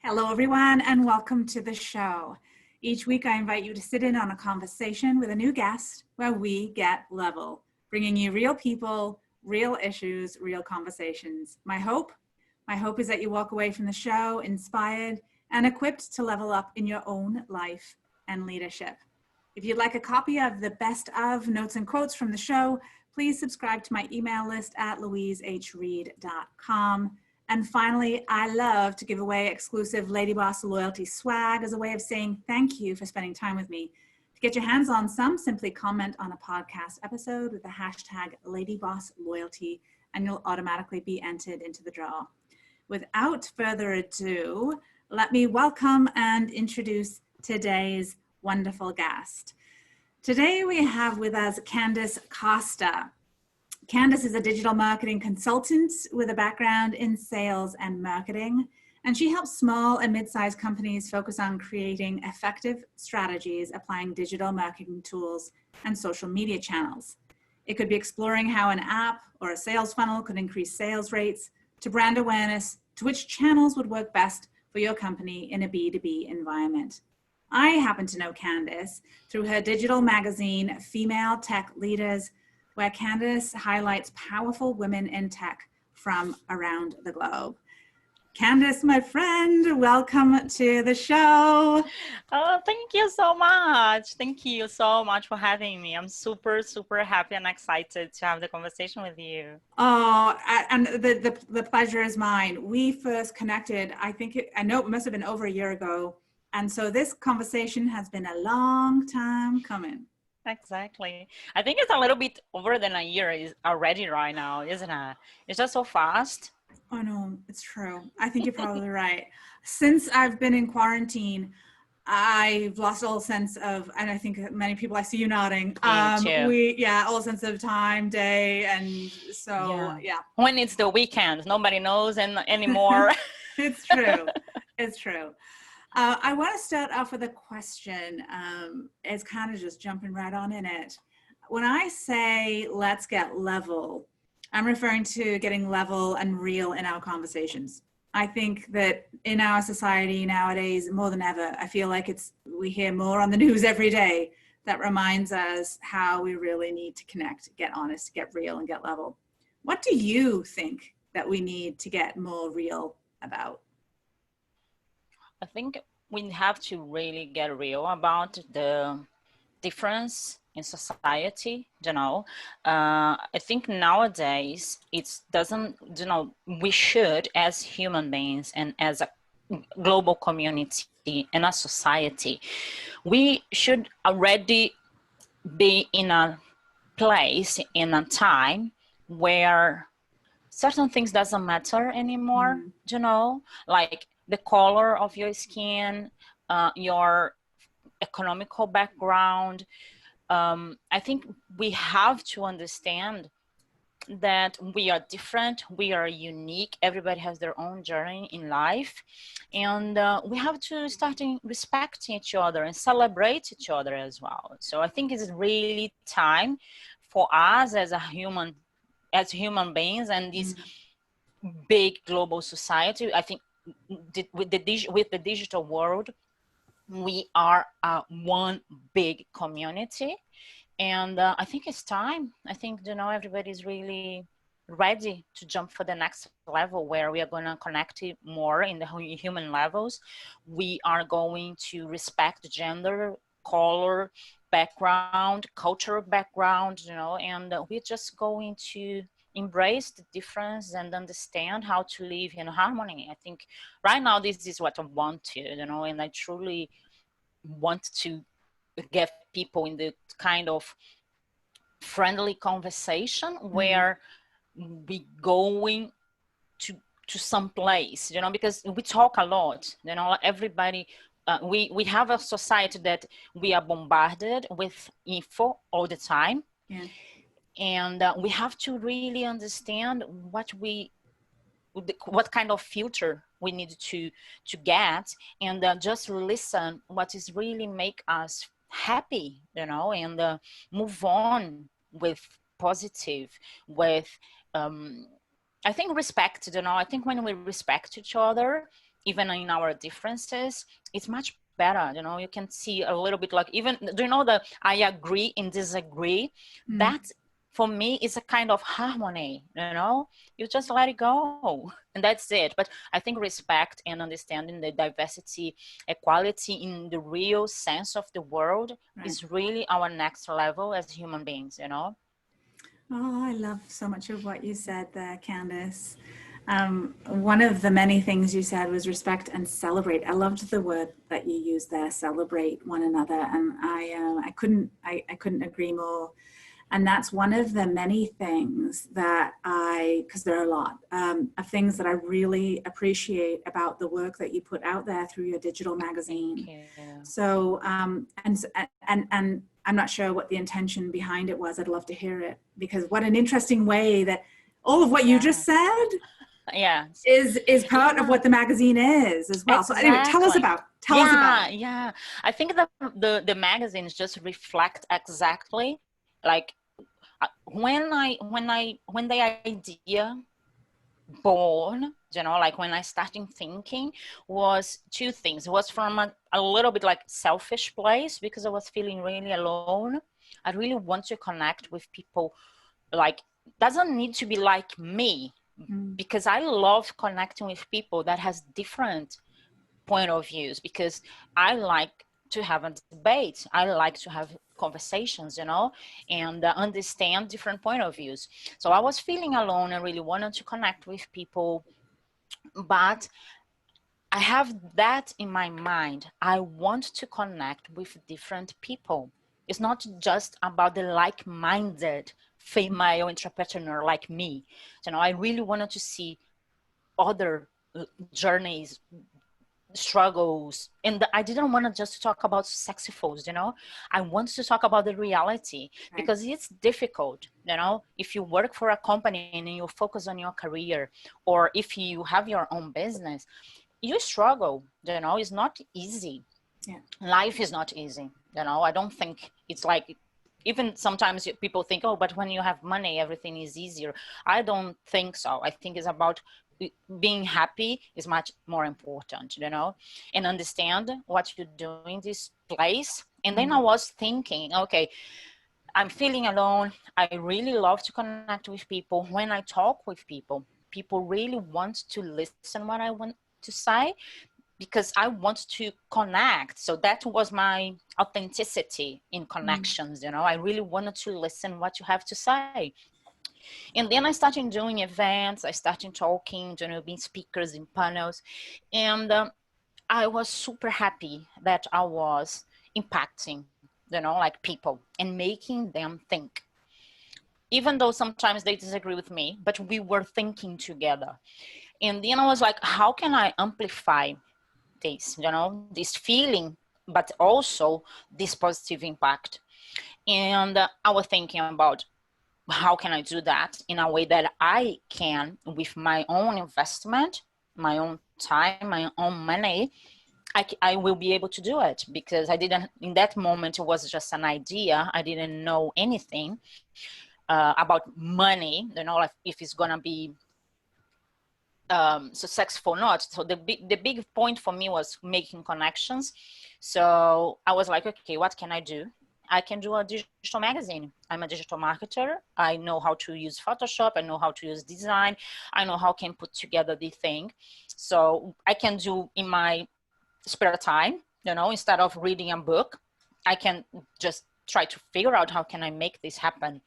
Hello, everyone, and welcome to the show. Each week, I invite you to sit in on a conversation with a new guest where we get level, bringing you real people, real issues, real conversations. My hope is that you walk away from the show inspired and equipped to level up in your own life and leadership. If you'd like a copy of the best of notes and quotes from the show, please subscribe to my email list at louisehreed.com. And finally, I love to give away exclusive Lady Boss Loyalty swag as a way of saying thank you for spending time with me. To get your hands on some, simply comment on a podcast episode with the hashtag LadyBossLoyalty, and you'll automatically be entered into the draw. Without further ado, let me welcome and introduce today's wonderful guest. Today we have with us Candyce Costa. Candyce is a digital marketing consultant with a background in sales and marketing, and she helps small and mid-sized companies focus on creating effective strategies, applying digital marketing tools and social media channels. It could be exploring how an app or a sales funnel could increase sales rates, to brand awareness, to which channels would work best for your company in a B2B environment. I happen to know Candyce through her digital magazine, Female Tech Leaders, where Candyce highlights powerful women in tech from around the globe. Candyce, my friend, welcome to the show. Oh, thank you so much. Thank you so much for having me. I'm super, super happy and excited to have the conversation with you. Oh, and the pleasure is mine. We first connected, I know it must have been over a year ago. And so this conversation has been a long time coming. Exactly. I think it's a little bit over than a year already right now, isn't it? It's just so fast. Oh, no, it's true. I think you're probably right. Since I've been in quarantine, I've lost all sense of, and I think many people, I see you nodding. Me too. All sense of time, day, and so, yeah. When it's the weekend, nobody knows anymore. It's true. It's true. I want to start off with a question. It's kind of just jumping right on in it. When I say let's get level, I'm referring to getting level and real in our conversations. I think that in our society nowadays, more than ever, I feel like we hear more on the news every day that reminds us how we really need to connect, get honest, get real, and get level. What do you think that we need to get more real about? I think we have to really get real about the difference in society, I think nowadays we should, as human beings and as a global community and a society, we should already be in a place, in a time where certain things doesn't matter anymore, like the color of your skin, your economical background. I think we have to understand that we are different, we are unique, everybody has their own journey in life, and we have to start respecting each other and celebrate each other as well. So I think it's really time for us as human beings and this big global society. I think with the digital world, we are one big community, and I think it's time. I think everybody's really ready to jump for the next level where we are going to connect more in the human levels. We are going to respect gender, color, background, cultural background, and we're just going to embrace the difference and understand how to live in harmony. I think right now this is what I want to, and I truly want to get people in the kind of friendly conversation where we going to some place, because we talk a lot, everybody, we have a society that we are bombarded with info all the time. Yeah. And we have to really understand what kind of filter we need to get, and just listen what is really make us happy, and move on with positive, with I think respect. I think when we respect each other, even in our differences, it's much better. You know, you can see a little bit like, even, do you know the I agree and disagree? That for me is a kind of harmony, you know, you just let it go and that's it. But I think respect and understanding the diversity, equality in the real sense of the word is really our next level as human beings, you know. Oh, I love so much of what you said there, Candice. One of the many things you said was respect and celebrate. I loved the word that you used there, celebrate one another, and I couldn't agree more. And that's one of the many things that because there are a lot of things that I really appreciate about the work that you put out there through your digital magazine. So, and I'm not sure what the intention behind it was. I'd love to hear it, because what an interesting way that all of what you just said is part of what the magazine is as well. So anyway, tell us about it. Yeah, I think that the magazines just reflect exactly like when the idea born, you know, like when I started thinking, was two things. It was from a little bit like selfish place, because I was feeling really alone. I really want to connect with people, like, doesn't need to be like me, because I love connecting with people that has different point of views, because I like to have a debate. I like to have conversations, you know, and understand different point of views. So I was feeling alone and really wanted to connect with people, but I have that in my mind. I want to connect with different people. It's not just about the like-minded female entrepreneur like me. You know, I really wanted to see other journeys, struggles, and I didn't want to just talk about successful, you know. I want to talk about the reality, because it's difficult, you know, if you work for a company and you focus on your career, or if you have your own business, you struggle, you know. It's not easy. Life is not easy, you know. I don't think it's like, even sometimes people think, oh, but when you have money everything is easier. I don't think so. I think it's about being happy is much more important, you know, and understand what you do in this place. And then I was thinking, okay, I'm feeling alone. I really love to connect with people. When I talk with people, people really want to listen what I want to say, because I want to connect. So that was my authenticity in connections, you know. I really wanted to listen what you have to say. And then I started doing events. I started talking, you know, being speakers in panels. And I was super happy that I was impacting, you know, like people and making them think. Even though sometimes they disagree with me, but we were thinking together. And then I was like, how can I amplify this, you know, this feeling, but also this positive impact? And I was thinking about, how can I do that in a way that I can, with my own investment, my own time, my own money, I will be able to do it, because I didn't, in that moment, it was just an idea. I didn't know anything about money, you know, like if it's going to be successful or not. So the big point for me was making connections. So I was like, okay, what can I do? I can do a digital magazine. I'm a digital marketer. I know how to use Photoshop. I know how to use design. I know how I can put together the thing. So I can do in my spare time, you know, instead of reading a book, I can just try to figure out how can I make this happen.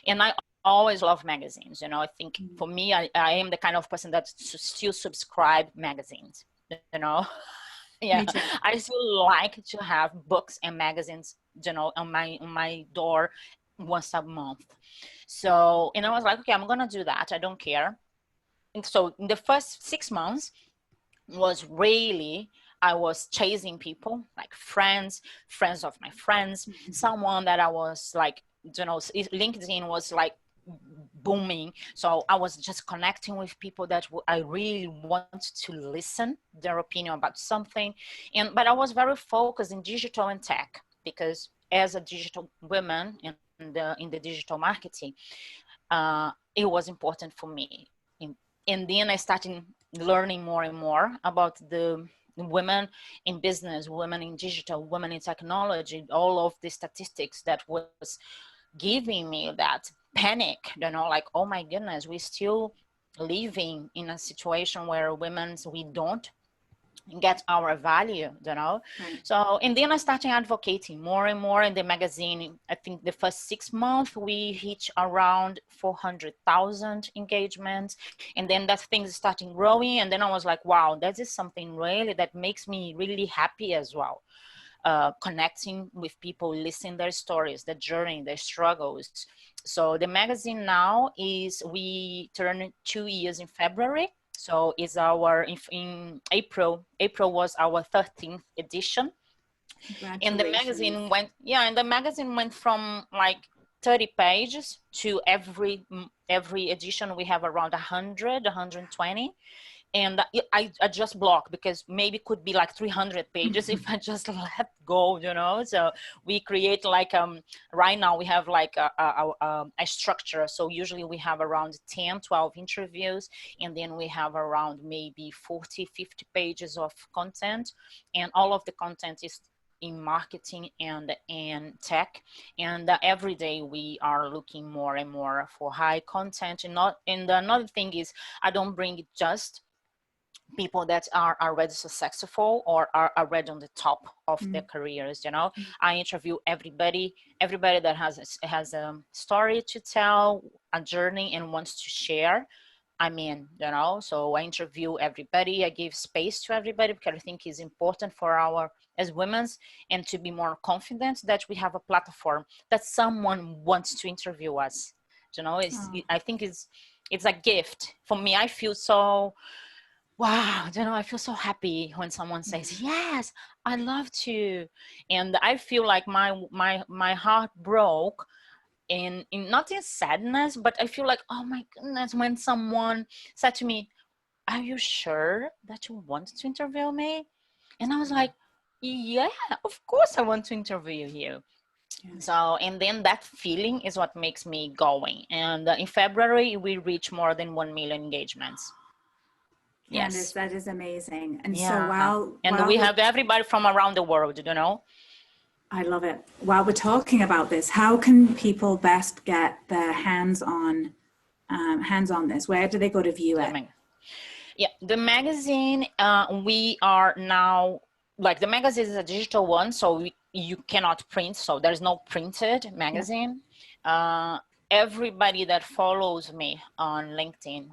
And I always love magazines, you know. I think for me, I am the kind of person that still subscribe magazines, you know. Yeah, I still like to have books and magazines, you know, on my door once a month. So, and I was like, okay, I'm gonna do that. I don't care. And so in the first 6 months was really, I was chasing people, like friends of my friends, someone that I was like, you know, LinkedIn was like booming. So I was just connecting with people that I really want to listen their opinion about something. But I was very focused in digital and tech, because as a digital woman in the digital marketing, it was important for me. And then I started learning more and more about the women in business, women in digital, women in technology, all of the statistics that was giving me that panic, like, oh my goodness, we still living in a situation where we don't get our value, Right. So, and then I started advocating more and more in the magazine. I think the first 6 months we reached around 400,000 engagements, and then that thing is starting growing, and then I was like, wow, that is something really that makes me really happy as well. Connecting with people, listening their stories, their journey, their struggles. So the magazine now we turned 2 years in February. So it's in April. April was our 13th edition. And the magazine went from like 30 pages to every edition we have around 100, 120. And I just block, because maybe could be like 300 pages if I just let go, So we create like, right now we have like a structure. So usually we have around 10, 12 interviews, and then we have around maybe 40, 50 pages of content. And all of the content is in marketing and in tech, and every day we are looking more and more for high content. And another thing is, I don't bring just people that are already successful or are already on the top of their careers. I interview everybody that has a story to tell, a journey, and wants to share. So I interview everybody. I give space to everybody, because I think it's important for as women, and to be more confident that we have a platform that someone wants to interview us. I think it's a gift for me. I feel so, wow, I feel so happy when someone says, yes, I love to. And I feel like my heart broke in not in sadness, but I feel like, oh my goodness, when someone said to me, are you sure that you want to interview me? And I was like, yeah, of course I want to interview you. Yeah. So, and then that feeling is what makes me going. And in February, we reached more than 1 million engagements. Candice, Yes, that is amazing. And yeah. so while we have everybody from around the world, I love it. While we're talking about this, how can people best get their hands on this? Where do they go to view it? Yeah, the magazine, we are now, like, the magazine is a digital one, so you cannot print, so there's no printed magazine. Yeah. Everybody that follows me on LinkedIn,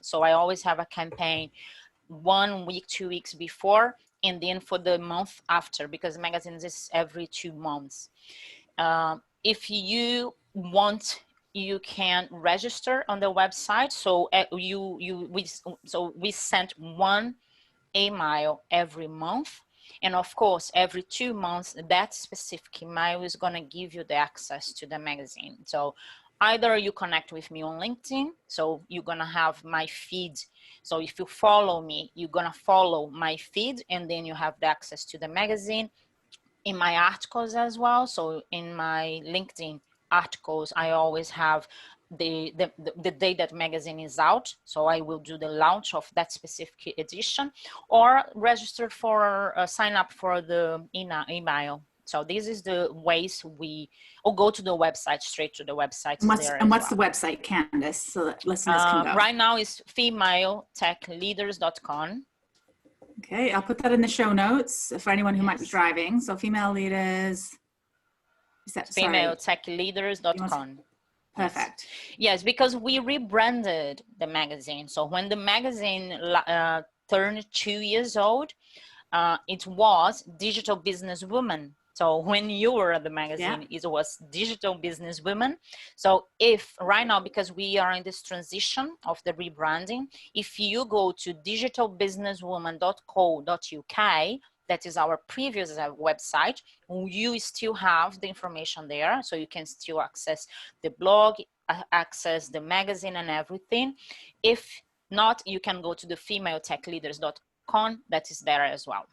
so I always have a campaign 1 week, 2 weeks before, and then for the month after, because magazines is every 2 months. If you want, you can register on the website. So we sent 1 email every month. And of course, every 2 months, that specific email is going to give you the access to the magazine. So either you connect with me on LinkedIn, so you're going to have my feed. So if you follow me, you're going to follow my feed, and then you have the access to the magazine. In my articles as well, so in my LinkedIn articles, I always have the day that magazine is out, so I will do the launch of that specific edition, or register for sign up for the email. So this is the ways or go to the website, straight to the website. And what's the website, Candice, so that listeners can go? Right now is femaletechleaders.com. Okay, I'll put that in the show notes for anyone who might be driving. So female leaders. Femaletechleaders.com. Perfect. Yes, because we rebranded the magazine. So when the magazine turned 2 years old, it was Digital Business Woman. So when you were at the magazine, it was Digital Business Women. So if right now, because we are in this transition of the rebranding, if you go to digitalbusinesswoman.co.uk, that is our previous website, you still have the information there. So you can still access the blog, access the magazine and everything. If not, you can go to the femaletechleaders.com, that is there as well.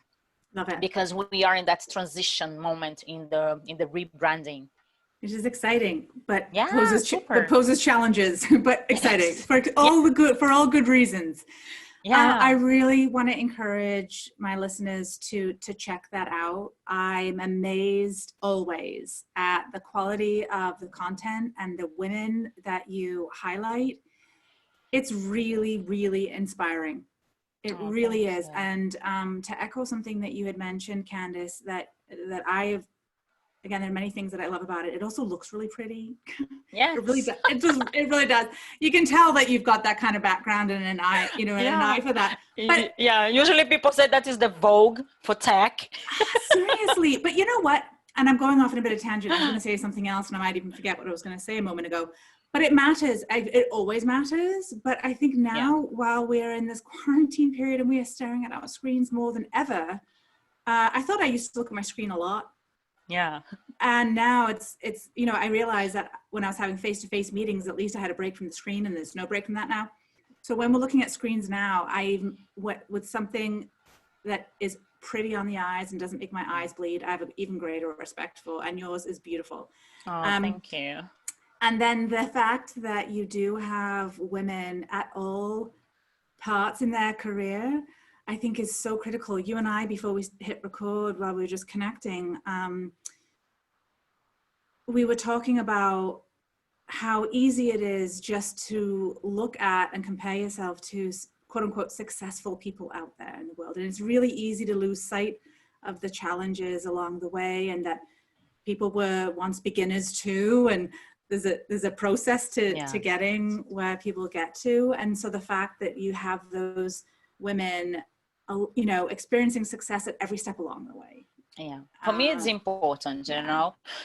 Love it. Because we are in that transition moment in the rebranding. Which is exciting, but poses challenges, but exciting for all good reasons. I really want to encourage my listeners to check that out. I'm amazed always at the quality of the content and the women that you highlight. It's really, really inspiring. It really is. And to echo something that you had mentioned, Candice, that I've, again, there are many things that I love about it. It also looks really pretty. Yes. It really does. It really does. You can tell that you've got that kind of background and an eye, and an eye for that. But yeah, usually people say that is the Vogue for tech. Seriously, but you know what? And I'm going off in a bit of tangent. I was going to say something else, and I might even forget what I was going to say a moment ago. But it matters. It always matters. But I think now, while we're in this quarantine period and we are staring at our screens more than ever, I thought I used to look at my screen a lot. Yeah. And now it's I realized that when I was having face-to-face meetings, at least I had a break from the screen, and there's no break from that now. So when we're looking at screens now, with something that is pretty on the eyes and doesn't make my eyes bleed, I have an even greater respect for, and yours is beautiful. Oh, thank you. And then the fact that you do have women at all parts in their career, I think is so critical. You and I, before we hit record, while we were just connecting, we were talking about how easy it is just to look at and compare yourself to quote unquote successful people out there in the world. And it's really easy to lose sight of the challenges along the way, and that people were once beginners too. And there's a process to getting where people get to. And so the fact that you have those women, experiencing success at every step along the way. Yeah, for me it's important,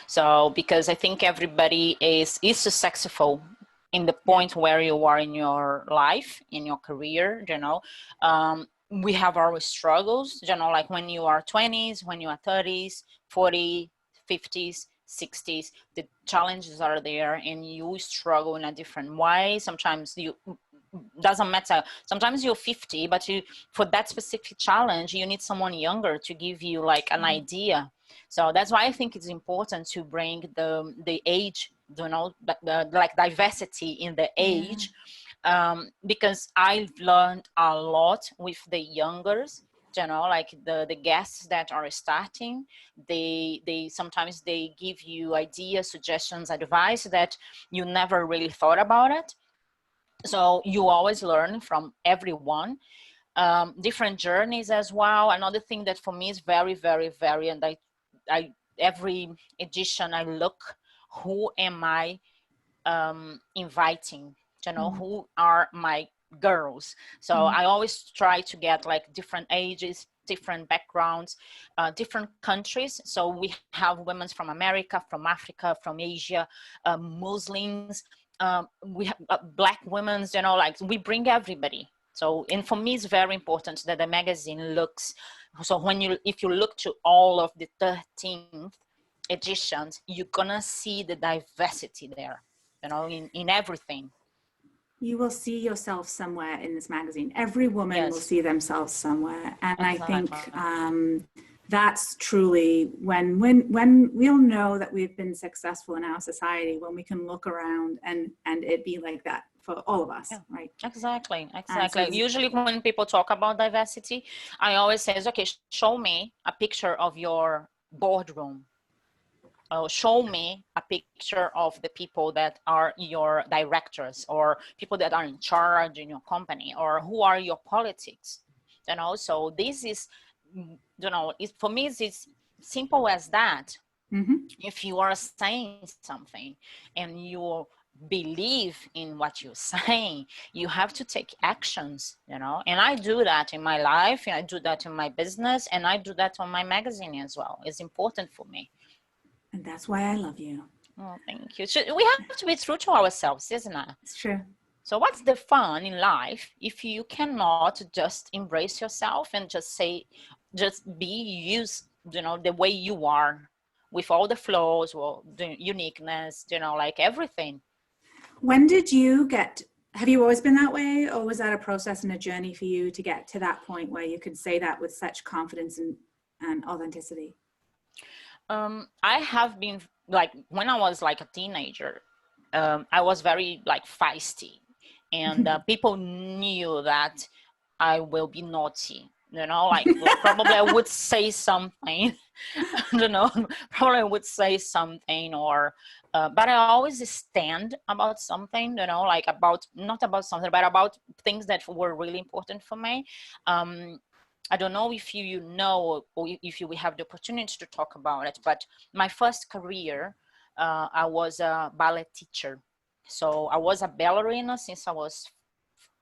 so because I think everybody is successful in the point where you are in your life, in your career, we have our struggles, like when you are 20s, when you are 30s, 40s, 50s, 60s, the challenges are there and you struggle in a different way. Sometimes doesn't matter. Sometimes you're 50, but for that specific challenge, you need someone younger to give you like an idea. So that's why I think it's important to bring the age, like diversity in the age, because I've learned a lot with the youngers. Like the guests that are starting, they sometimes they give you ideas, suggestions, advice that you never really thought about it. So you always learn from everyone, different journeys as well. Another thing that for me is very, very, very, and I every edition I look, who am I inviting? Who are my girls? So I always try to get like different ages, different backgrounds, different countries. So we have women from America, from Africa, from Asia, Muslims. We have Black women, like we bring everybody. So, and for me, it's very important that the magazine looks. So if you look to all of the 13th editions, you're gonna see the diversity there, in everything. You will see yourself somewhere in this magazine. Every woman will see themselves somewhere. And exactly. I think that's truly when we'll know that we've been successful in our society, when we can look around and it be like that for all of us, right? Exactly. So usually when people talk about diversity, I always say, okay, show me a picture of your boardroom. Show me a picture of the people that are your directors or people that are in charge in your company, or who are your politics. So this is, for me, it's simple as that. If you are saying something and you believe in what you're saying, you have to take actions, and I do that in my life, and I do that in my business, and I do that on my magazine as well. It's important for me. And that's why I love you. Oh, thank you. So we have to be true to ourselves, isn't it? It's true. So what's the fun in life if you cannot just embrace yourself and just be used, the way you are, with all the flaws, or the uniqueness, like everything. When did you have you always been that way, or was that a process and a journey for you to get to that point where you could say that with such confidence and authenticity? I have been, like, when I was like a teenager, I was very like feisty, and people knew that I will be naughty, like probably I would say something, I don't know, probably I would say something, or, but I always stand about something, like not about something, but about things that were really important for me. I don't know if you know, or if you will have the opportunity to talk about it, but my first career, I was a ballet teacher. So I was a ballerina since I was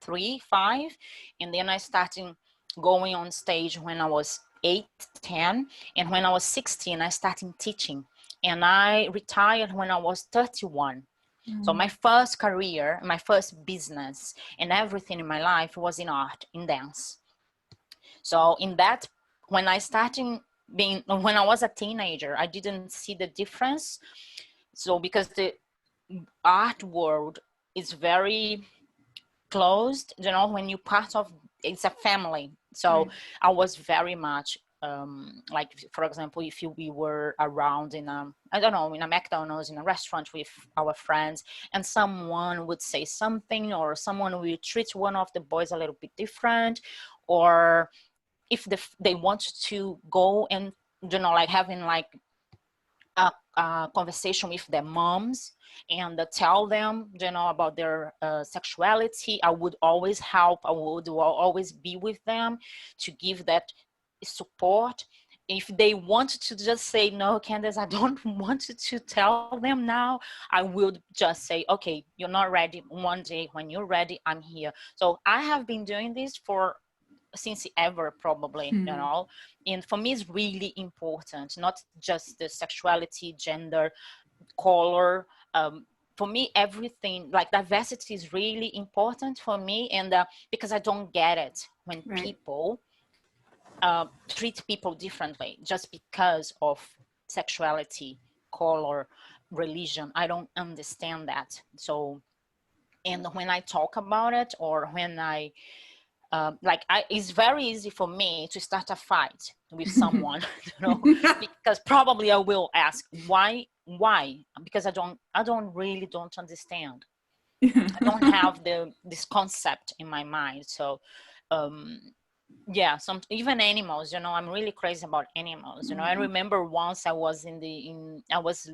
3, 5, and then I started going on stage when I was 8, 10, and when I was 16, I started teaching, and I retired when I was 31. So my first career, my first business, and everything in my life was in art, in dance. So in that, when I was a teenager, I didn't see the difference. So because the art world is very closed, when you're part of, it's a family. So Right. I was very much like, for example, if we were around in I don't know, in a McDonald's, in a restaurant with our friends, and someone would say something, or someone will treat one of the boys a little bit different, or if they want to go and, like having like a conversation with their moms and tell them, about their sexuality, I would always help. I would always be with them to give that support. If they want to just say, no, Candice, I don't want to tell them now, I will just say, okay, you're not ready. One day when you're ready, I'm here. So I have been doing this since ever, probably, and for me it's really important, not just the sexuality, gender, color. For me, everything, like diversity is really important for me, and because I don't get it when people treat people differently just because of sexuality, color, religion. I don't understand that. So, and when I talk about it, or when I it's very easy for me to start a fight with someone, because probably I will ask why, because I don't understand. I don't have this concept in my mind. So yeah, even animals, I'm really crazy about animals. I remember once I was I was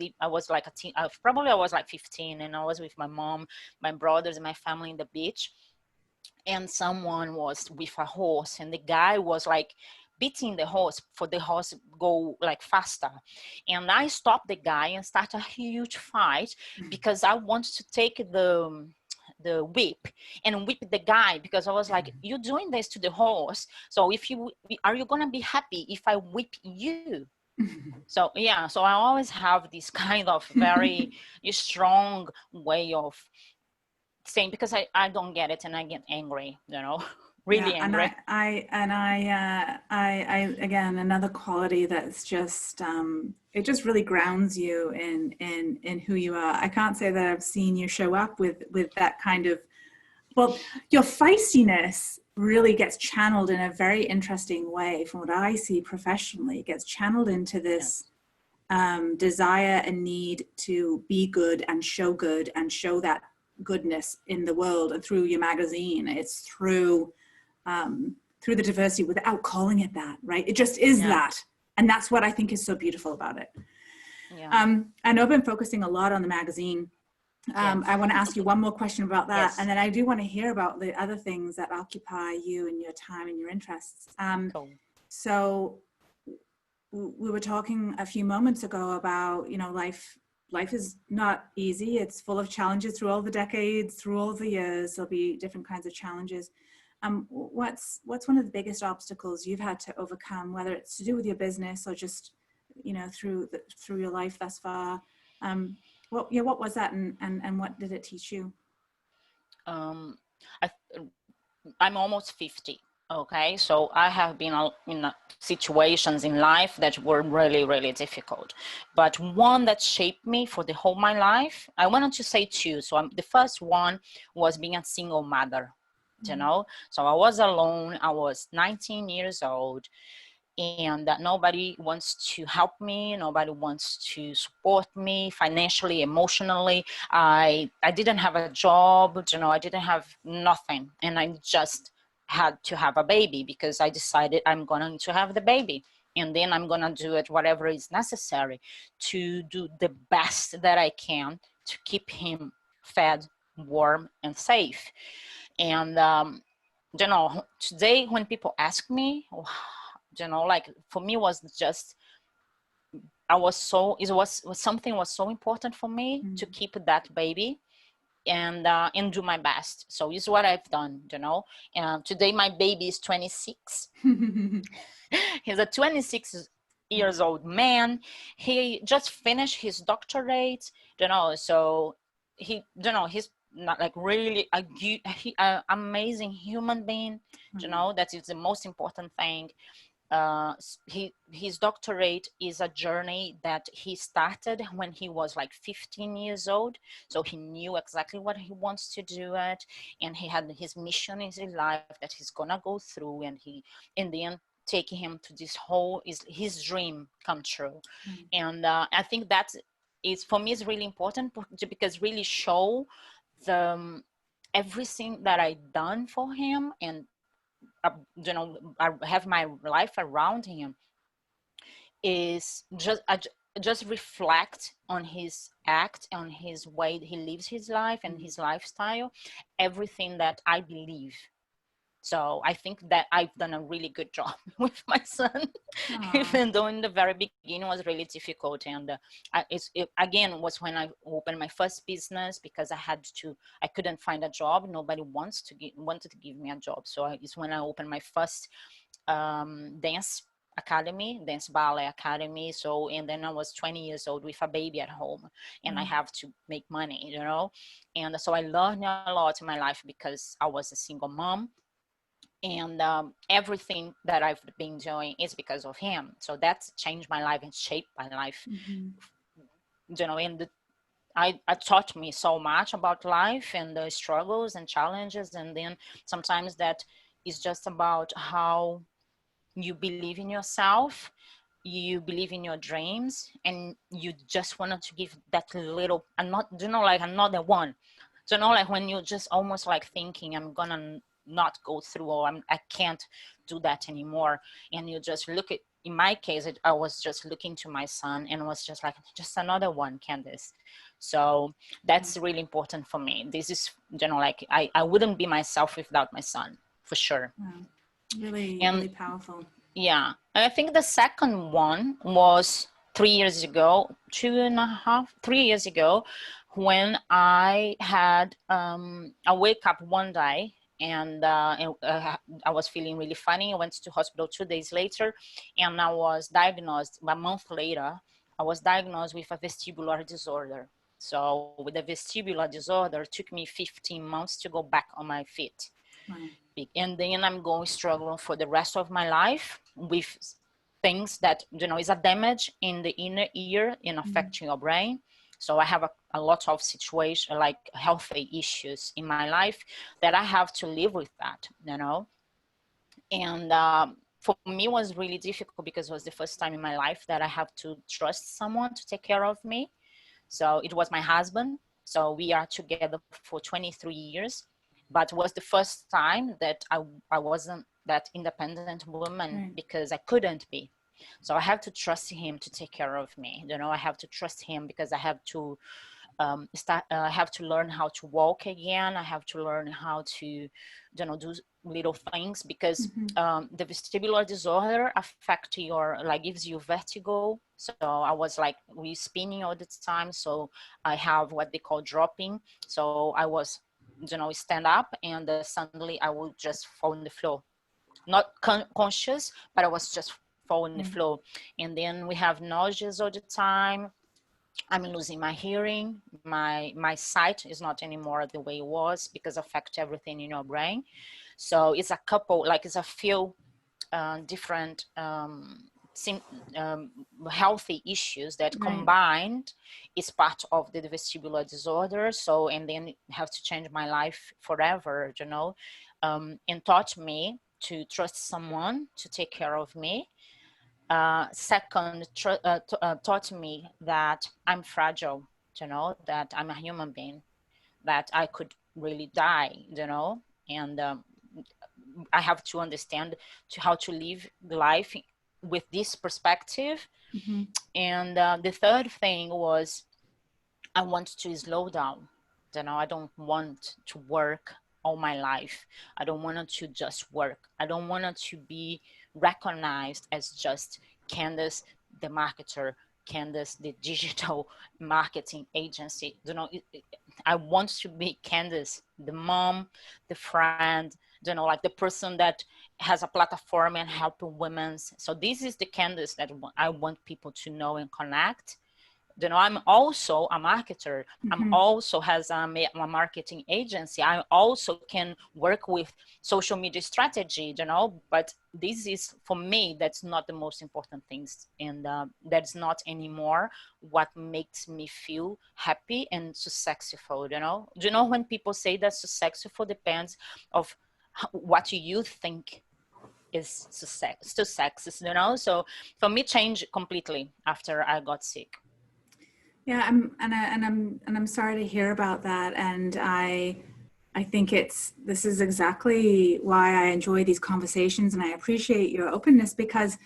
like a teen, probably I was like 15, and I was with my mom, my brothers, and my family in the beach, and someone was with a horse, and the guy was like beating the horse for the horse go like faster, and I stopped the guy and start a huge fight because I wanted to take the whip and whip the guy, because I was like, you're doing this to the horse, so are you gonna be happy if I whip you? So yeah, so I always have this kind of very strong way of saying, because I don't get it, and I get angry, really Yeah, angry. I again, another quality that's just it just really grounds you in who you are. I can't say that I've seen you show up with that kind of, well, your feistiness really gets channeled in a very interesting way from what I see professionally. It gets channeled into this desire and need to be good and show that goodness in the world, and through your magazine. It's through the diversity without calling it that, right? It just is that. And that's what I think is so beautiful about it. I know I've been focusing a lot on the magazine. I want to ask you one more question about that. And then I do want to hear about the other things that occupy you and your time and your interests. Cool. So we were talking a few moments ago about, life is not easy. It's full of challenges through all the decades, through all the years. There'll be different kinds of challenges. What's one of the biggest obstacles you've had to overcome, whether it's to do with your business or just, through your life thus far? What was that, and what did it teach you? I'm almost 50. Okay, so I have been in situations in life that were really, really difficult, but one that shaped me for the whole my life, I wanted to say two. So the first one was being a single mother, so I was alone. I was 19 years old, and that nobody wants to help me, nobody wants to support me financially, emotionally. I didn't have a job, I didn't have nothing, and I just had to have a baby, because I decided I'm going to have the baby, and then I'm going to do it whatever is necessary to do the best that I can to keep him fed, warm, and safe. And you know, today when people ask me, you know, like for me was just, I was so, it was something was so important for me to keep that baby and do my best. So it's what I've done, you know. And today my baby is 26. He's a 26 years old man. He just finished his doctorate, you know. So he, you know, he's not like really a amazing human being, you know. That is the most important thing. His doctorate is a journey that he started when he was like 15 years old. So he knew exactly what he wants to do it, and he had his mission in his life that he's gonna go through, and he, in the end, taking him to this whole is his dream come true. And I think that is, for me, is really important, because really show the everything that I done for him, and you know, I have my life around him, is just reflect on his act, on his way he lives his life and his lifestyle, everything that I believe. So I think that I've done a really good job with my son, even though in the very beginning was really difficult. And again, was when I opened my first business, because I couldn't find a job. Nobody wanted to give me a job. So it's when I opened my first dance ballet academy. So, and then I was 20 years old with a baby at home, and I have to make money, you know. And so I learned a lot in my life because I was a single mom, and everything that I've been doing is because of him. So that's changed my life and shaped my life, you know. And I taught me so much about life and the struggles and challenges. And then sometimes that is just about how you believe in yourself, you believe in your dreams, and you just wanted to give that little, and not, you know, like another one. So, you know, like when you're just almost like thinking, I'm gonna not go through, or I can't do that anymore. And you just look at, in my case, I was just looking to my son and was just like, just another one, Candice. So that's really important for me. This is, you know, like I wouldn't be myself without my son, for sure. Really, And really powerful. yeah, I think the second one was 3 years ago, 3 years ago, when I had I wake up one day, and I was feeling really funny. I went to hospital 2 days later, and I was diagnosed a month later. I was diagnosed with a vestibular disorder. So with the vestibular disorder, it took me 15 months to go back on my feet. Wow. And then I'm going struggling for the rest of my life with things that, you know, is a damage in the inner ear and affecting your brain. So I have a lot of situation, like healthy issues in my life, that I have to live with that, you know. And for me, it was really difficult because it was the first time in my life that I have to trust someone to take care of me. So it was my husband. So we are together for 23 years, but it was the first time that I wasn't that independent woman, because I couldn't be. So I have to trust him to take care of me. You know, I have to trust him because I have to I have to learn how to walk again. I have to learn how to, you know, do little things, because the vestibular disorder affect your, like, gives you vertigo. So I was like, we spinning all the time. So I have what they call dropping. So I was, you know, stand up, and suddenly I would just fall on the floor, not conscious, but I was just fall on the floor. And then we have nauseas all the time. I'm losing my hearing. My sight is not anymore the way it was, because affect everything in your brain. So it's a couple, like it's a few different healthy issues that combined is part of the vestibular disorder. So, and then have to change my life forever, you know, and taught me to trust someone to take care of me. Second, taught me that I'm fragile, you know, that I'm a human being, that I could really die, you know. And I have to understand how to live life with this perspective. Mm-hmm. And the third thing was, I want to slow down. I don't want to work all my life. I don't want to just work. I don't want to be recognized as just Candice, the marketer, Candice, the digital marketing agency. I want to be Candice, the mom, the friend, like the person that has a platform and helping women. So this is the Candice that I want people to know and connect. I'm also a marketer. I'm also has a marketing agency. I also can work with social media strategy, but this is, for me, that's not the most important things. And that's not anymore what makes me feel happy and successful, when people say that successful depends of what you think is success, So for me, changed completely after I got sick. Yeah, I'm sorry to hear about that, and I think this is exactly why I enjoy these conversations, and I appreciate your openness, because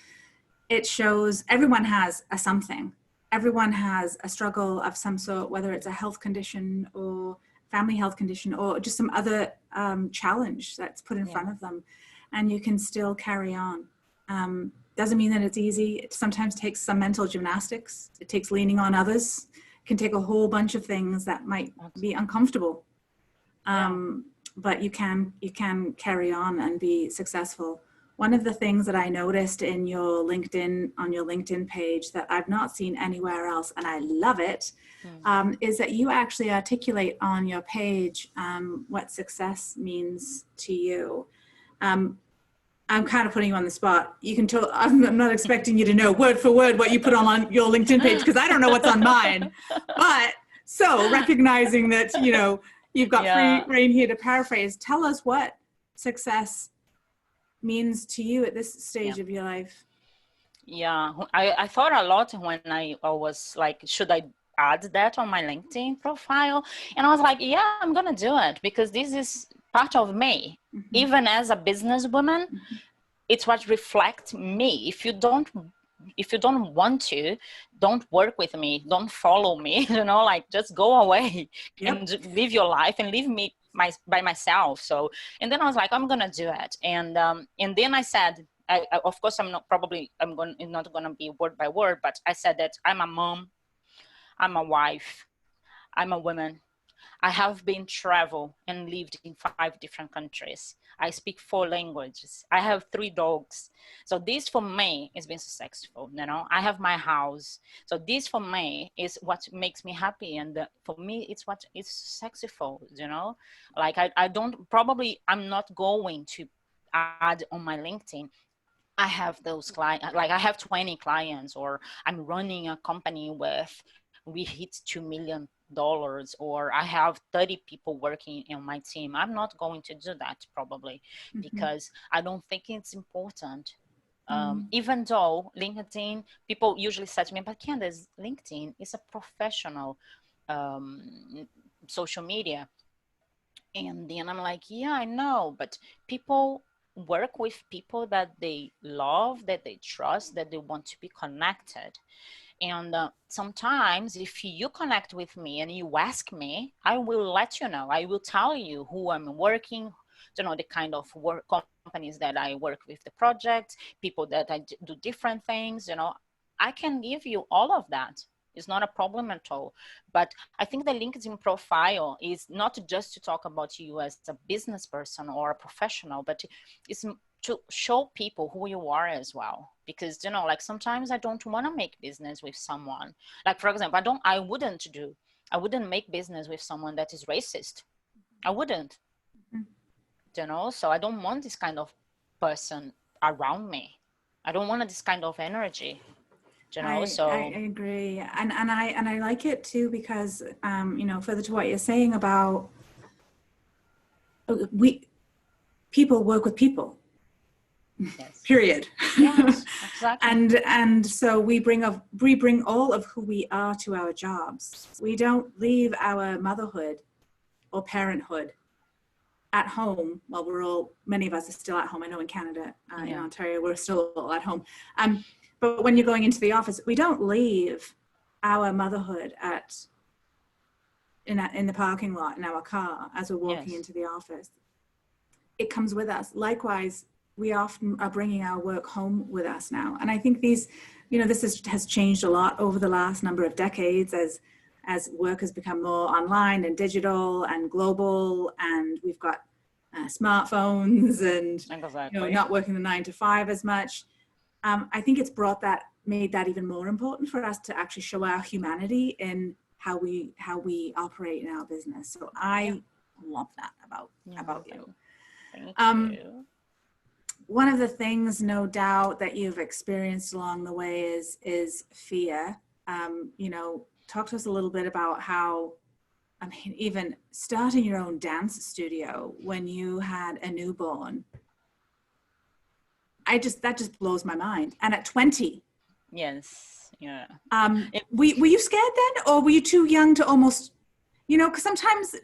it shows everyone has a something. Everyone has a struggle of some sort, whether it's a health condition or family health condition or just some other challenge that's put in front of them, and you can still carry on. Doesn't mean that it's easy. It sometimes takes some mental gymnastics. It takes leaning on others. It can take a whole bunch of things that might be uncomfortable. But you can carry on and be successful. One of the things that I noticed in your LinkedIn page that I've not seen anywhere else, and I love it, is that you actually articulate on your page what success means to you. I'm kind of putting you on the spot. You can tell, I'm not expecting you to know word for word what you put on your LinkedIn page, because I don't know what's on mine. But so recognizing that, you've got free reign here to paraphrase, tell us what success means to you at this stage of your life. Yeah, I thought a lot when I was like, should I add that on my LinkedIn profile? And I was like, yeah, I'm going to do it, because this is part of me. Even as a businesswoman, it's what reflects me. If you don't want to, don't work with me, don't follow me, like just go away and live your life and leave me by myself. So, and then I was like, I'm going to do it. And then I said, I, of course, I'm not going to be word by word, but I said that I'm a mom, I'm a wife, I'm a woman. I have been travel and lived in 5 different countries. I speak 4 languages. I have 3 dogs. So this for me has been successful. I have my house. So this for me is what makes me happy. And for me, it's what is successful, Like I'm not going to add on my LinkedIn, I have those clients, like I have 20 clients, or I'm running a company we hit $2 million, or I have 30 people working in my team. I'm not going to do that probably, because I don't think it's important. Even though LinkedIn, people usually say to me, but Candice, LinkedIn is a professional social media. And then I'm like, yeah, I know, but people work with people that they love, that they trust, that they want to be connected. And sometimes if you connect with me and you ask me, I will let you know. I will tell you who I'm working, the kind of work companies that I work with, the projects, people that I do different things, I can give you all of that. It's not a problem at all. But I think the LinkedIn profile is not just to talk about you as a business person or a professional, but it's to show people who you are as well. Because, like sometimes I don't want to make business with someone. Like, for example, I wouldn't make business with someone that is racist. I wouldn't, so I don't want this kind of person around me. I don't want this kind of energy. I agree, and I like it too, because further to what you're saying about people work with people. Yes. Period. Yes, exactly. and so we bring all of who we are to our jobs. We don't leave our motherhood or parenthood at home, well, many of us are still at home. I know in Canada, in Ontario, we're still all at home. But when you're going into the office, we don't leave our motherhood in the parking lot in our car as we're walking into the office. It comes with us. Likewise, we often are bringing our work home with us now. And I think this has changed a lot over the last number of decades as work has become more online and digital and global, and we've got smartphones and not working the 9 to 5 as much. I think it's made that even more important for us to actually show our humanity in how we operate in our business. So I love that about you. Thank you. One of the things, no doubt, that you've experienced along the way is fear. Talk to us a little bit about how, even starting your own dance studio when you had a newborn. That just blows my mind. And at 20. Yes. Yeah. Were you scared then, or were you too young to almost, because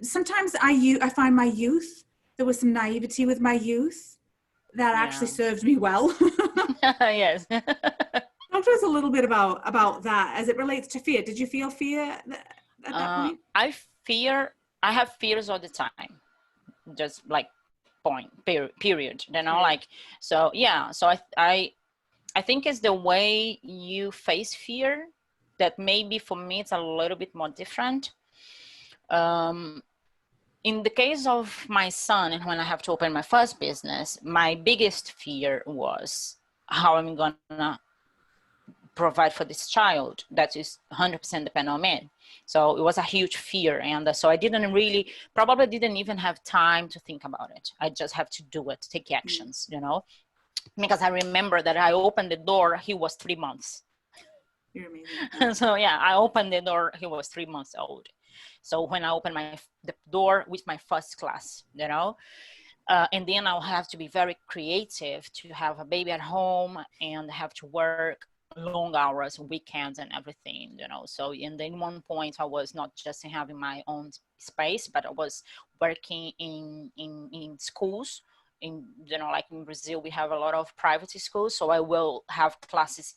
sometimes I find my youth, there was some naivety with my youth that actually served me well. Yes. Talk to us a little bit about that as it relates to fear. Did you feel fear at that point? I have fears all the time, just like period. So I think it's the way you face fear that maybe for me it's a little bit more different. In the case of my son, and when I have to open my first business, my biggest fear was how I'm gonna provide for this child that is 100% dependent on me. So it was a huge fear, and so I probably didn't even have time to think about it. I just have to do it, take actions, because I remember that I opened the door, he was 3 months. You're amazing. So I opened the door, he was 3 months old. So when I opened the door with my first class, and then I'll have to be very creative to have a baby at home and have to work long hours, weekends and everything, So and then one point I was not just having my own space, but I was working in schools. Like in Brazil, we have a lot of private schools, so I will have classes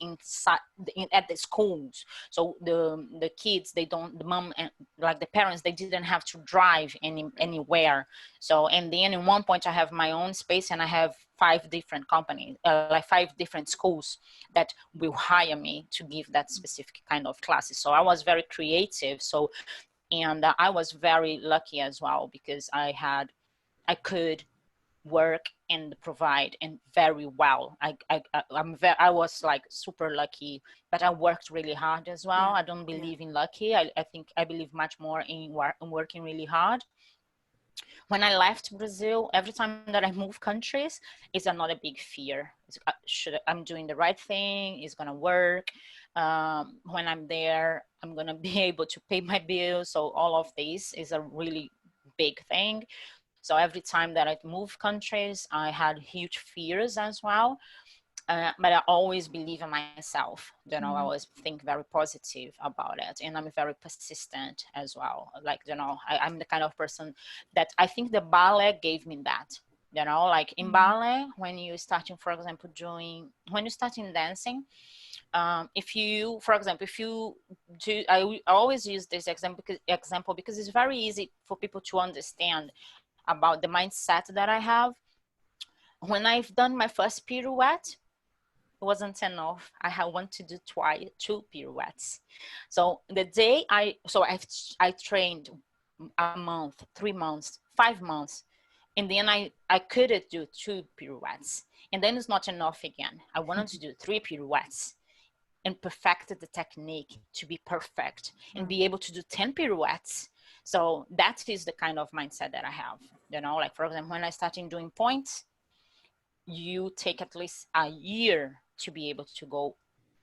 at the schools. So the kids, the mom and like the parents, they didn't have to drive anywhere. So and then in one point I have my own space, and I have 5 different companies, 5 different schools that will hire me to give that specific kind of classes. So I was very creative. So and I was very lucky as well, because I could work and provide, and very well. I was like super lucky, but I worked really hard as well. I don't believe in lucky. I think I believe much more in working really hard. When I left Brazil, every time that I move countries, it's another big fear. I'm doing the right thing? Is gonna work? When I'm there, I'm gonna be able to pay my bills. So all of this is a really big thing. So every time that I move countries, I had huge fears as well. But I always believe in myself. I always think very positive about it. And I'm very persistent as well. Like, I'm the kind of person that I think the ballet gave me that. Like in ballet, when you're starting, for example, when you're starting dancing, if you do, I always use this example because it's very easy for people to understand about the mindset that I have. When I've done my first pirouette, it wasn't enough. I want to do 2 pirouettes. So the day I trained a month, 3 months, 5 months, and then I couldn't do 2 pirouettes, and then it's not enough again. I wanted to do 3 pirouettes and perfected the technique to be perfect and be able to do 10 pirouettes. So that is the kind of mindset that I have. Like for example, when I started doing points, you take at least a year to be able to go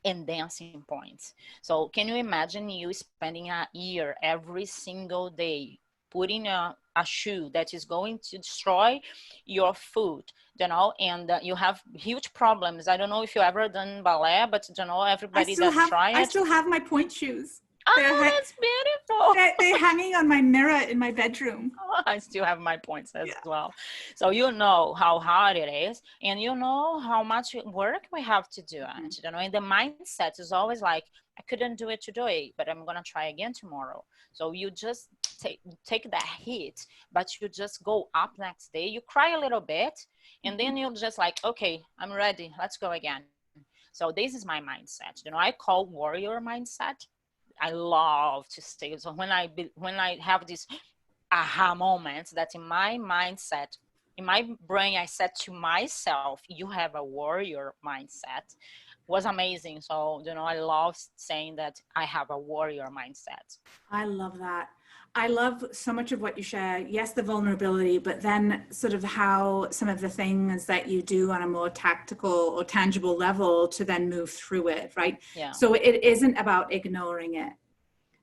and dance in points. So can you imagine you spending a year every single day putting a shoe that is going to destroy your foot, and you have huge problems. I don't know if you ever done ballet, but everybody that try it. I still have my point shoes. Oh, that's beautiful. They're hanging on my mirror in my bedroom. I still have my points as Yeah. well. So you know how hard it is, and you know how much work we have to do it. You know, and the mindset is always like, I couldn't do it today, but I'm gonna try again tomorrow. So you just take that hit, but you just go up next day. You cry a little bit, and then you're just like, okay, I'm ready. Let's go again. So this is my mindset. You know, I call warrior mindset. I love to say so when I have this aha moments that in my mindset, in my brain, I said to myself, you have a warrior mindset, was amazing. So, you know, I love saying that I have a warrior mindset. I love that. I love so much of what you share. Yes, the vulnerability, but then sort of how some of the things that you do on a more tactical or tangible level to then move through it, right? Yeah. So it isn't about ignoring it.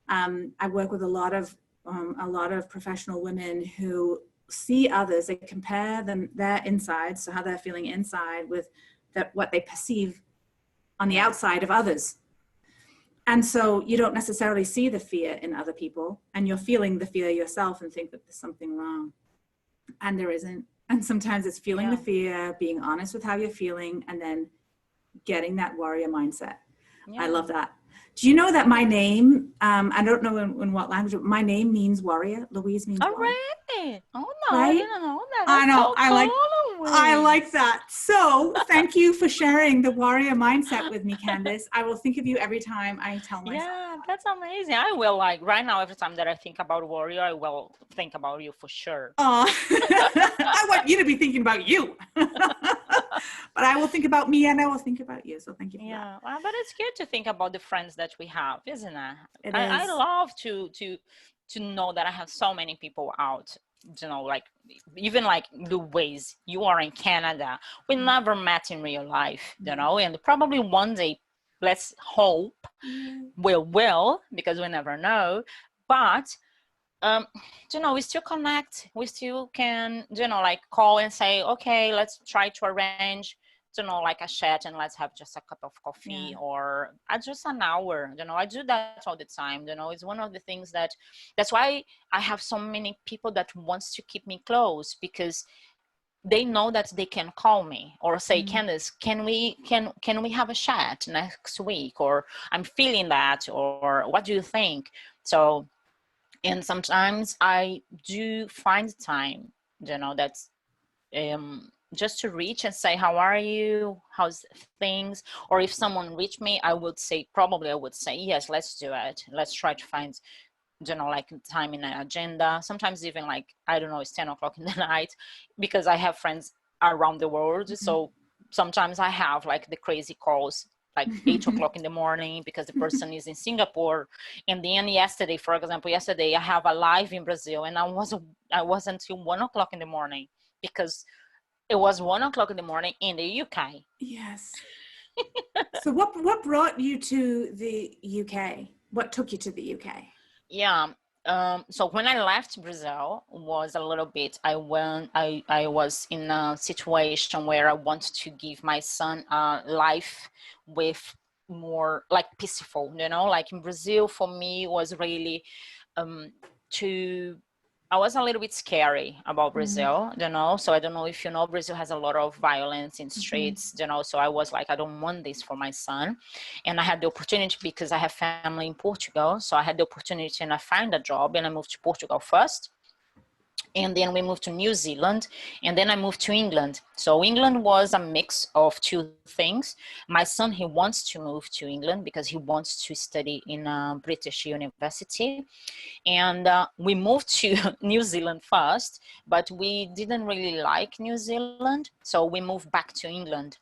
I work with a lot of professional women who see others, they compare their insides, so how they're feeling inside with what they perceive on the outside of others. And so you don't necessarily see the fear in other people, and you're feeling the fear yourself and think that there's something wrong, and there isn't. And sometimes it's feeling the fear, being honest with how you're feeling, and then getting that warrior mindset. I love that. Do you know that my name, I don't know in what language, but my name means warrior. Louise means warrior. Really? Oh no, Right? I didn't know that. I know. So I like that. So thank you for sharing the warrior mindset with me, Candice. I will think of you every time I tell myself. Yeah, that's amazing. I will, like, right now, every time that I think about warrior, I will think about you for sure. Oh, I want you to be thinking about you. But I will think about me and I will think about you. So thank you for that. Well, but it's good to think about the friends that we have, isn't it? I love to know that I have so many people out, you know, like even like Louise, you are in Canada. We never met in real life, you know, and probably one day, let's hope we will, because we never know. But you know, we still connect, we still can, you know, like call and say, okay, let's try to arrange, you know, like a chat, and let's have just a cup of coffee or just an hour. You know, I do that all the time. You know, it's one of the things that's why I have so many people that wants to keep me close, because they know that they can call me or say, Candice, can we have a chat next week, or I'm feeling that, or what do you think? So, and sometimes I do find time, you know, that's just to reach and say, how are you? How's things? Or if someone reached me, I would say, yes, let's do it. Let's try to find, you know, like time in an agenda. Sometimes even like, I don't know, it's 10 o'clock in the night, because I have friends around the world. So sometimes I have like the crazy calls, like 8 o'clock in the morning, because the person is in Singapore. And then yesterday, for example, I have a live in Brazil, and I was until 1 o'clock in the morning, because it was 1 o'clock in the morning in the UK. Yes. So what brought you to the UK? What took you to the UK? Yeah. So when I left Brazil was a little bit, I was in a situation where I wanted to give my son a life with more like peaceful, you know, like in Brazil for me was really I was a little bit scary about Brazil, you know, so I don't know if you know, Brazil has a lot of violence in streets, you know, so I was like, I don't want this for my son. And I had the opportunity, because I have family in Portugal, so I had the opportunity and I found a job, and I moved to Portugal first. And then we moved to New Zealand, and then I moved to England. So England was a mix of two things. My son, he wants to move to England because he wants to study in a British university. And we moved to New Zealand first, but we didn't really like New Zealand. So we moved back to England.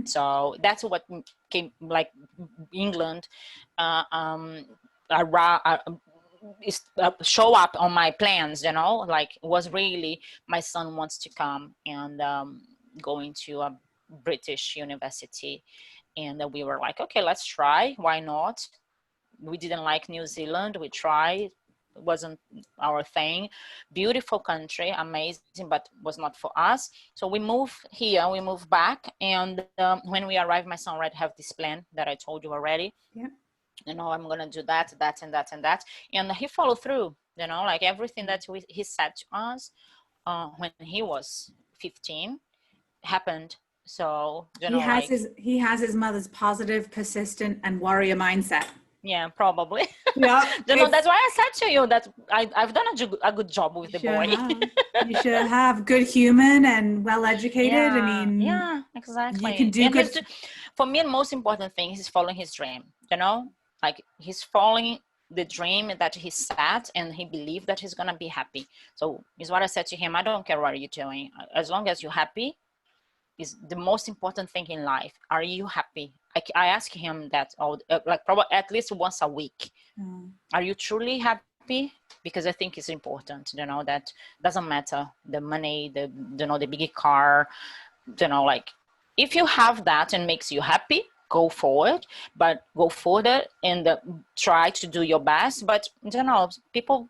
So that's what came, like England, show up on my plans, you know, like was really, my son wants to come and going to a British university. And we were like, okay, let's try, why not? We didn't like New Zealand, we tried, it wasn't our thing. Beautiful country, amazing, but was not for us. So we moved here, we moved back, and when we arrived, my son already have this plan that I told you already. I'm gonna do that, that, and that, and that, and he followed through. Like everything that he said to us when he was 15 happened. So like he has his mother's positive, persistent, and warrior mindset. yeah, probably. Yeah, That's why I said to you that I've done a good job with the boy. You sure have. Good human and well educated. I mean, yeah, exactly. you can do and good. For me, the most important thing is following his dream. Like he's following the dream that he set, and he believed that he's gonna be happy. So is what I said to him. I don't care what you're doing, as long as you're happy. Is the most important thing in life. Are you happy? I ask him that like probably at least once a week. Are you truly happy? Because I think it's important, that doesn't matter the money, the big car, like if you have that and makes you happy, go forward, but go further and try to do your best. But people,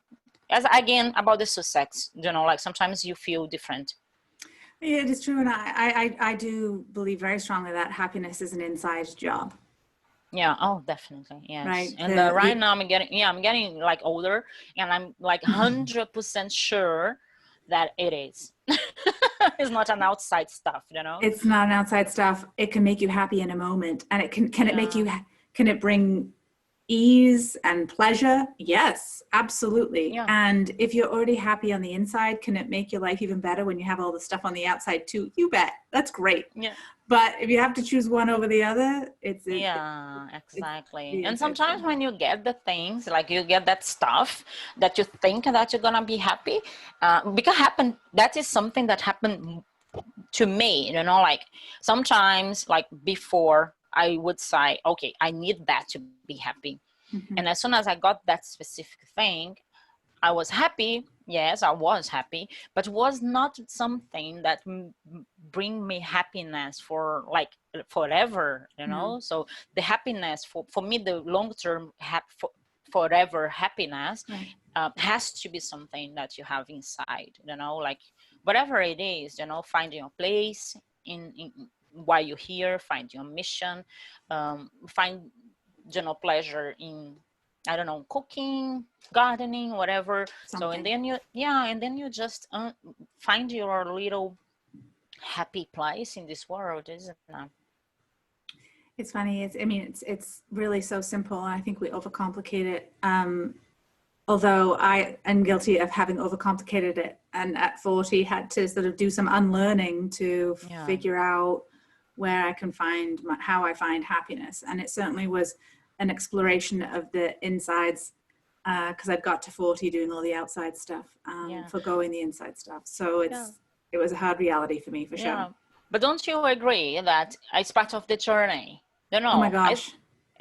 as again about the success, like sometimes you feel different. Yeah, it is true, and I do believe very strongly that happiness is an inside job. Yeah. Oh, definitely. Yes. Right. And right now I'm getting like older, and I'm like 100% sure that it is. It's not an outside stuff, It's not an outside stuff. It can make you happy in a moment, and it can it make you, can it bring ease and pleasure? Yes, absolutely. Yeah. And if you're already happy on the inside, can it make your life even better when you have all the stuff on the outside too? You bet. That's great. Yeah. But if you have to choose one over the other, exactly. And sometimes when you get the things, like you get that stuff that you think that you're gonna be happy, that is something that happened to me, like sometimes, like before I would say, okay, I need that to be happy. Mm-hmm. And as soon as I got that specific thing, I was happy. Yes, I was happy, but was not something that bring me happiness for like forever, So the happiness for me, the long-term forever happiness has to be something that you have inside, like whatever it is, finding your place in why you're here, find your mission, find pleasure in, I don't know, cooking, gardening, whatever. Something. So and then you just find your little happy place in this world, isn't it? It's funny. It's really so simple, and I think we overcomplicate it. Although I am guilty of having overcomplicated it, and at 40 had to sort of do some unlearning to figure out where I can find how I find happiness. And it certainly was an exploration of the insides, because I'd got to 40 doing all the outside stuff, forgoing the inside stuff. So it was a hard reality for me, for sure. But don't you agree that it's part of the journey? Oh my gosh.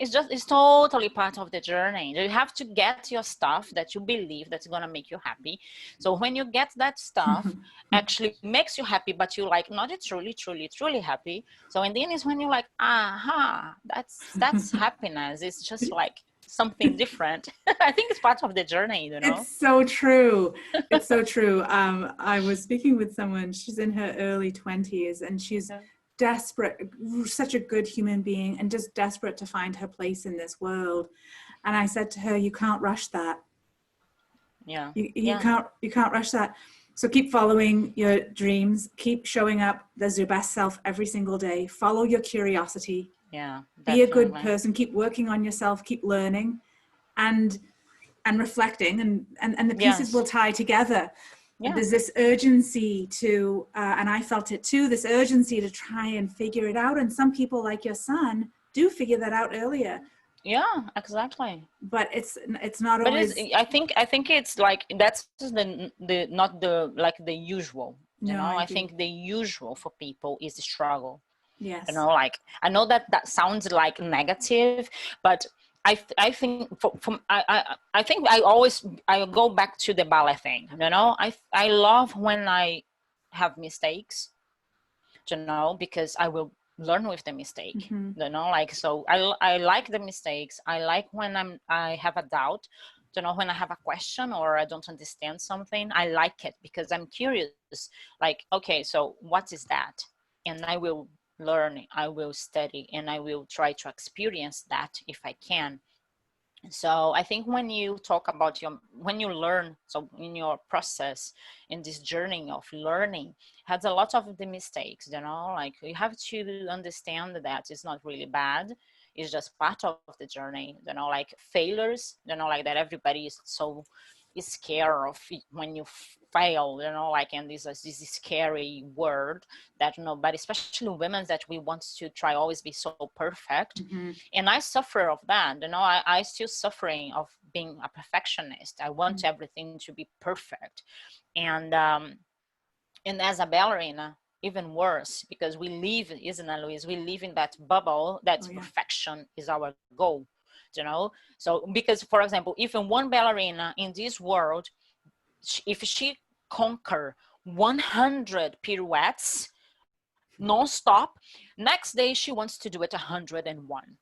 It's totally part of the journey. You have to get your stuff that you believe that's going to make you happy. So when you get that stuff, actually makes you happy, but you like not truly, truly, truly happy. So and then is when you're like, that's happiness. It's just like something different. I think it's part of the journey, It's so true. It's so true. I was speaking with someone, she's in her early 20s, and she's desperate, such a good human being, and just desperate to find her place in this world. And I said to her, you can't rush that. You can't rush that. So keep following your dreams, keep showing up as your best self every single day, follow your curiosity, be a good person, keep working on yourself, keep learning and reflecting, and the pieces will tie together. There's this urgency to, and I felt it too, this urgency to try and figure it out. And some people like your son do figure that out earlier. Yeah, exactly. But it's not always. I think it's like that's the not the like the usual. I think the usual for people is the struggle. Yes. Like I know that sounds like negative, but I think I think I go back to the ballet thing. I love when I have mistakes, because I will learn with the mistake. Like so I like the mistakes. I like when I have a doubt, when I have a question or I don't understand something. I like it because I'm curious, like, okay, so what is that? And I will learn, I will study, and I will try to experience that if I can. So I think when you talk about when you learn, so in your process, in this journey of learning, has a lot of the mistakes, like you have to understand that it's not really bad. It's just part of the journey, like failures, like that everybody is so is scared of it when you fail, like, and this scary word that nobody, especially women, that we want to try always be so perfect. Mm-hmm. And I suffer of that, I still suffering of being a perfectionist. I want everything to be perfect. And as a ballerina, even worse, because we live, isn't it, Louise? We live in that bubble that perfection is our goal, so because, for example, if one ballerina in this world, if she conquer 100 pirouettes non-stop, next day she wants to do it 101.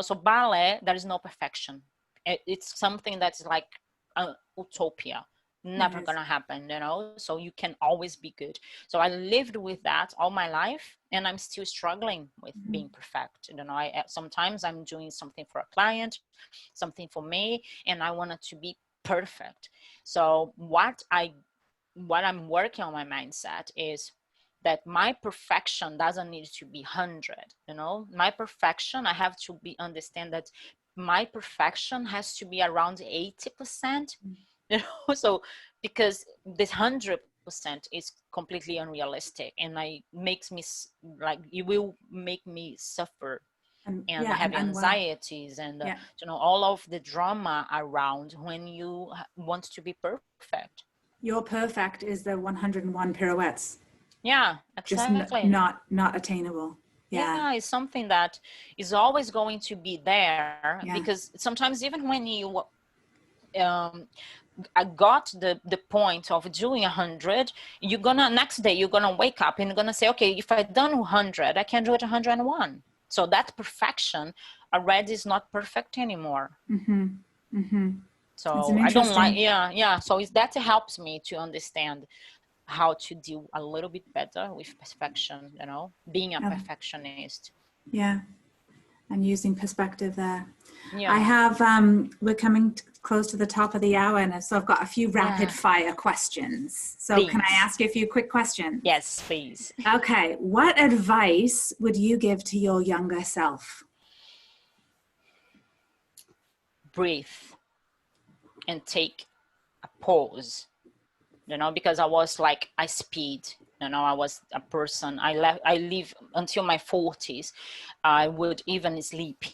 So ballet, there is no perfection. It's something that's like an utopia, never gonna happen, so you can always be good. So I lived with that all my life, and I'm still struggling with being perfect. Sometimes I'm doing something for a client, something for me, and I want it to be perfect. So what I'm working on my mindset is that my perfection doesn't need to be 100. My perfection, I have to understand that my perfection has to be around 80%. So because this 100% is completely unrealistic, and makes me like, it will make me suffer and have anxieties and all of the drama around when you want to be perfect. Your perfect is the 101 pirouettes. Yeah, exactly. Just not attainable. Yeah, it's something that is always going to be there, because sometimes even when you I got the point of doing 100, next day you're gonna wake up and you're gonna say, okay, if I done 100, I can do it 101. So that perfection already is not perfect anymore. So I don't like, so that helps me to understand how to deal a little bit better with perfection, being a perfectionist. Yeah. And using perspective there. I have, we're coming close to the top of the hour, and so I've got a few rapid fire questions. So please. Can I ask you a few quick questions? Yes, please. Okay. What advice would you give to your younger self? Breathe and take a pause, because I was like a speed, I was a person, I live until my 40s. I would even sleep,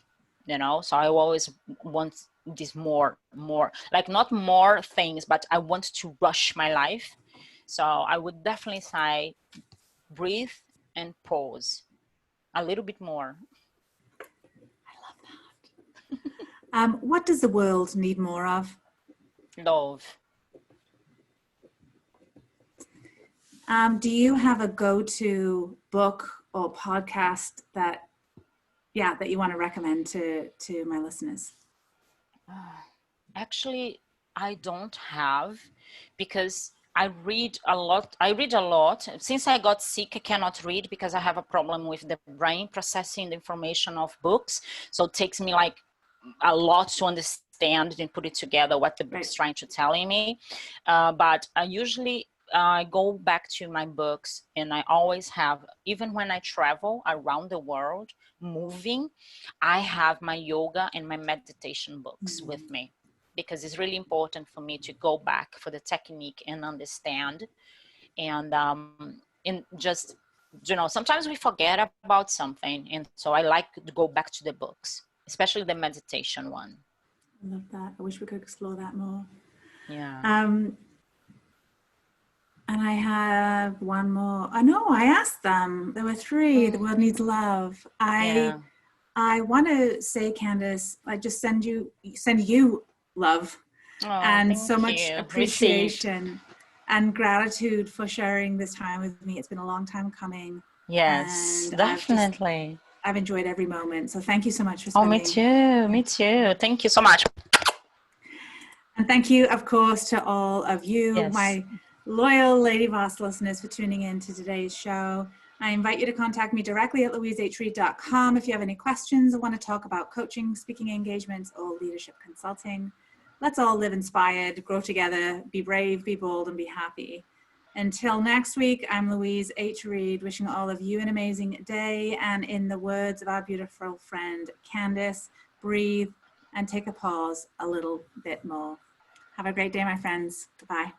so I always want this more, like not more things, but I want to rush my life. So I would definitely say breathe and pause a little bit more. I love that. What does the world need more of? Love. Do you have a go-to book or podcast that you want to recommend to my listeners? Actually, I don't have, because I read a lot. Since I got sick, I cannot read because I have a problem with the brain processing the information of books. So it takes me like a lot to understand and put it together what the book's trying to tell me. But I usually go back to my books, and I always have, even when I travel around the world moving, I have my yoga and my meditation books with me, because it's really important for me to go back for the technique and understand. And just, sometimes we forget about something. And so I like to go back to the books, especially the meditation one. I love that. I wish we could explore that more. Yeah. And I have one more. I know I asked them. There were 3. The world needs love. I want to say, Candice, I just send you love and so much appreciation and gratitude for sharing this time with me. It's been a long time coming. Yes, and definitely. I've enjoyed every moment. So thank you so much for spending. Me too. Thank you so much. And thank you, of course, to all of you, my loyal Lady Boss listeners, for tuning in to today's show. I invite you to contact me directly at louisehreed.com if you have any questions or want to talk about coaching, speaking engagements, or leadership consulting. Let's all live inspired, grow together, be brave, be bold, and be happy. Until next week, I'm Louise H. Reed, wishing all of you an amazing day. And in the words of our beautiful friend Candice, breathe and take a pause a little bit more. Have a great day, my friends. Goodbye.